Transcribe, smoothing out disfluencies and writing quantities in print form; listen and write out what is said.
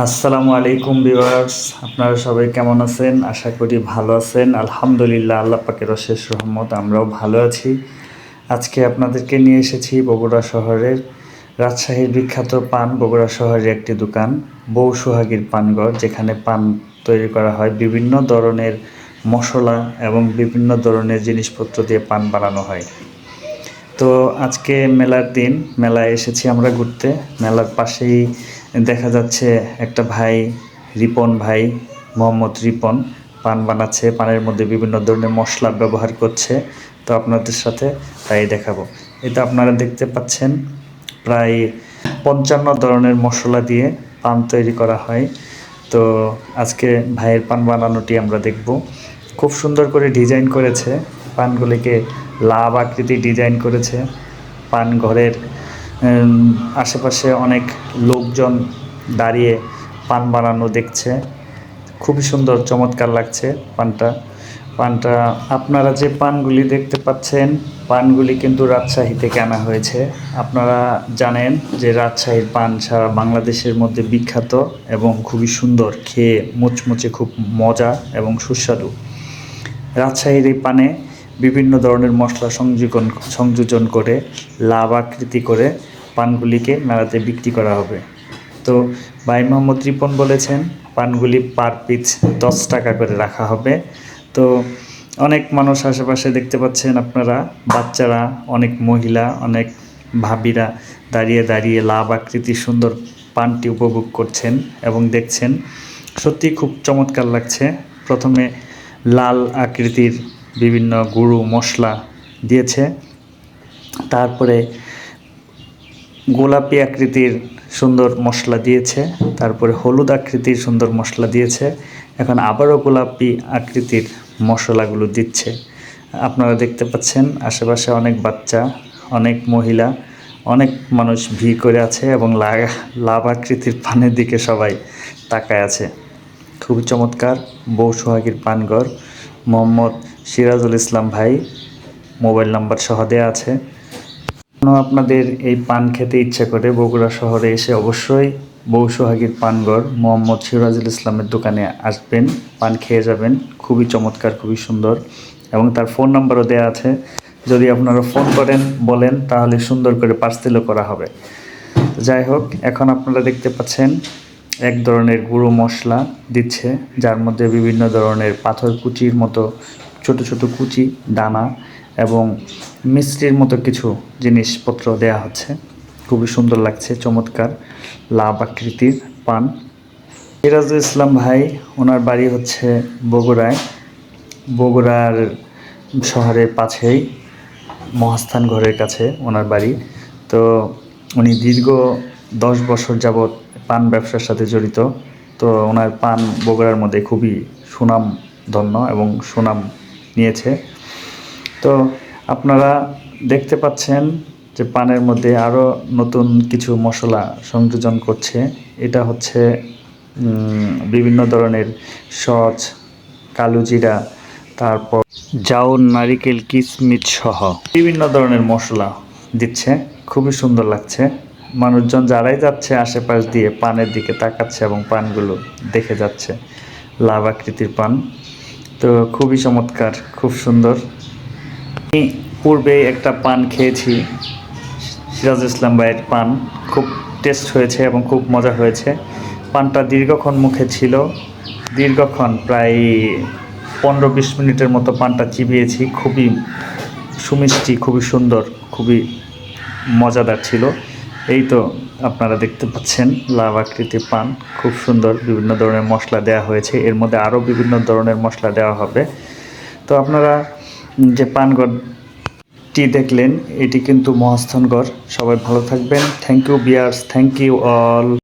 আসসালামু আলাইকুম ভিউয়ার্স, আপনারা সবাই কেমন আছেন? আশা করি ভালো আছেন। আলহামদুলিল্লাহ, আল্লাহ পাকের অশেষ রহমত, আমরাও ভালো আছি। আজকে আপনাদেরকে নিয়ে এসেছি বগুড়া শহরের রাজশাহীর বিখ্যাত পান বগুড়া শহরের একটি দোকান, বউ সোহাগীর পানঘর, যেখানে পান তৈরি করা হয় বিভিন্ন ধরনের মশলা এবং বিভিন্ন ধরনের জিনিসপত্র দিয়ে পান বানানো হয়। তো আজকে মেলার দিন, মেলায় এসেছি আমরা ঘুরতে। মেলার পাশেই দেখা যাচ্ছে একটা ভাই, রিপন ভাই, মোহাম্মদ রিপন পান বানাচ্ছে, পানের মধ্যে বিভিন্ন ধরনের মশলা ব্যবহার করছে। তো আপনাদের সাথে তাই দেখাবো। এটা আপনারা দেখতে পাচ্ছেন, প্রায় 55 ধরনের মশলা দিয়ে পান তৈরি করা হয়। তো আজকে ভাইয়ের পান বানানোটি আমরা দেখব। খুব সুন্দর করে ডিজাইন করেছে, পানগুলিকে লাভ আকৃতি ডিজাইন করেছে। পান ঘরের আশেপাশে অনেক লোকজন দাঁড়িয়ে পান বানানো দেখছে। খুবই সুন্দর, চমৎকার লাগছে পানটা আপনারা যে পানগুলি দেখতে পাচ্ছেন, পানগুলি কিন্তু রাজশাহী থেকে আনা হয়েছে। আপনারা জানেন যে রাজশাহীর পান সারা বাংলাদেশের মধ্যে বিখ্যাত এবং খুবই সুন্দর, খেয়ে মুচমুচে, খুব মজা এবং সুস্বাদু। রাজশাহীর এই পানে বিভিন্ন ধরনের মশলা সংযোজন করে লাভ আকৃতি করে পানগুলিকে মেলাতে বিক্রি করা হবে। তো ভাই মোহাম্মদ রিপন বলেছেন পানগুলি পার পিস 10 টাকা করে রাখা হবে। তো অনেক মানুষ আশেপাশে দেখতে পাচ্ছেন আপনারা, বাচ্চারা, অনেক মহিলা, অনেক ভাবিরা দাঁড়িয়ে দাঁড়িয়ে লাভ আকৃতির সুন্দর পানটি উপভোগ করছেন এবং দেখছেন। সত্যি খুব চমৎকার লাগছে। প্রথমে লাল আকৃতির বিভিন্ন গুঁড়ো মশলা দিয়েছে, তারপরে গোলাপি আকৃতির সুন্দর মশলা দিয়েছে, তারপরে হলুদ আকৃতির সুন্দর মশলা দিয়েছে, এখন আবারও গোলাপি আকৃতির মশলাগুলো দিচ্ছে। আপনারা দেখতে পাচ্ছেন আশেপাশে অনেক বাচ্চা, অনেক মহিলা, অনেক মানুষ ভিড় করে আছে এবং লাভ আকৃতির পানের দিকে সবাই তাকায় আছে। খুবই চমৎকার। বউ সোহাগীর পানঘর, মোহাম্মদ সিরাজুল ইসলাম ভাই, মোবাইল নাম্বার সহ দেওয়া আছে। আপনাদের এই পান খেতে ইচ্ছে করে বগুড়া শহরে এসে অবশ্যই বউ সোহাগীর পানঘর মোহাম্মদ সিরাজুল ইসলামের দোকানে আসবেন, পান খেয়ে যাবেন। খুবই চমৎকার, খুবই সুন্দর এবং তার ফোন নাম্বারও দেওয়া আছে। যদি আপনারা ফোন করেন, বলেন, তাহলে সুন্দর করে পার্সেলও করা হবে। যাই হোক, এখন আপনারা দেখতে পাচ্ছেন এক ধরনের গুঁড়ো মশলা দিচ্ছে, যার মধ্যে বিভিন্ন ধরনের পাথর কুচির মতো ছোট ছোট কুচি, দানা এবং মিষ্টির মতো কিছু জিনিসপত্র দেয়া হচ্ছে। খুবই সুন্দর লাগছে, চমৎকার লাভ আকৃতির পান। সিরাজুল ইসলাম ভাই, ওনার বাড়ি হচ্ছে বগুড়ায়, বগুড়ার শহরের পাশেই মহাস্থান ঘরের কাছে ওনার বাড়ি। তো উনি দীর্ঘ 10 বছর যাবৎ পান ব্যবসার সাথে জড়িত। তো ওনার পান বগুড়ার মধ্যে খুবই সুনামধন্য এবং সুনাম নিয়েছে। তো আপনারা দেখতে পাচ্ছেন যে পানের মধ্যে আরও নতুন কিছু মশলা সংযোজন করছে। এটা হচ্ছে বিভিন্ন ধরনের সচ, কালো জিরা, তারপর জাউন, নারিকেল, কিশমিশ সহ বিভিন্ন ধরনের মশলা দিচ্ছে। খুবই সুন্দর লাগছে। মানুষজন যারাই যাচ্ছে আশেপাশ দিয়ে পানের দিকে তাকাচ্ছে এবং পানগুলো দেখে যাচ্ছে। লাভ আকৃতির পান, তো খুবই চমৎকার, খুব সুন্দর। আমি পূর্বে একটা পান খেয়েছি, সিরাজুল ইসলাম ভাইয়ের পান, খুব টেস্ট হয়েছে এবং খুব মজা হয়েছে। পানটা দীর্ঘক্ষণ মুখে ছিল, দীর্ঘক্ষণ প্রায় 15-20 মিনিটের মতো পানটা চিবিয়েছি। খুবই সুমিষ্টি, খুবই সুন্দর, খুবই মজাদার ছিল। এই তো আপনারা দেখতে পাচ্ছেন লাভ আকৃতির পান, খুব সুন্দর। বিভিন্ন ধরনের মশলা দেওয়া হয়েছে, এর মধ্যে আরও বিভিন্ন ধরনের মশলা দেওয়া হবে। তো আপনারা যে পানঘরটি দেখলেন, এটি কিন্তু মহাস্থানগড়। সবাই ভালো থাকবেন। Thank you viewers, thank you all.